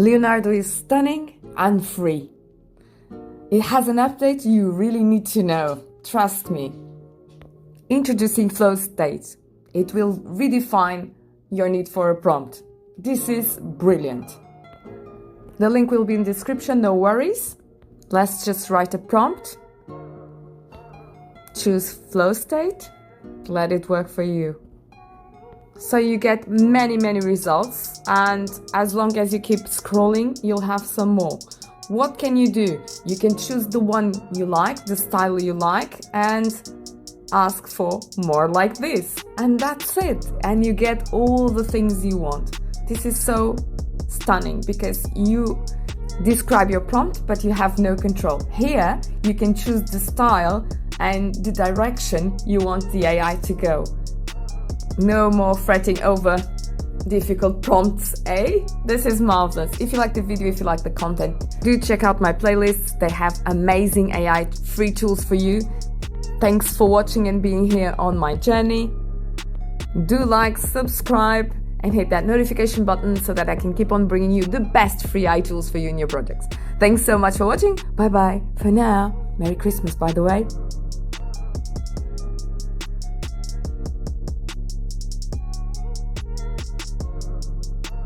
Leonardo is stunning and free. It has an update you really need to know, trust me. Introducing flow state. It will redefine your need for a prompt. This is brilliant. The link will be in the description, no worries. Let's just write a prompt. Choose flow state. Let it work for you. So you get many results, and as long as you keep scrolling, you'll have some more. What can you do? You can choose the one you like, the style you like, and ask for more like this. And that's it. And you get all the things you want. This is so stunning because you describe your prompt, but you have no control. Here, you can choose the style and the direction you want the AI to go. No more fretting over difficult prompts, eh? This is marvelous. If you like the video, if you like the content, do check out my playlists. They have amazing AI free tools for you. Thanks for watching and being here on my journey. Do like, subscribe, and hit that notification button so that I can keep on bringing you the best free AI tools for you in your projects. Thanks so much for watching. Bye bye for now. Merry Christmas, by the way.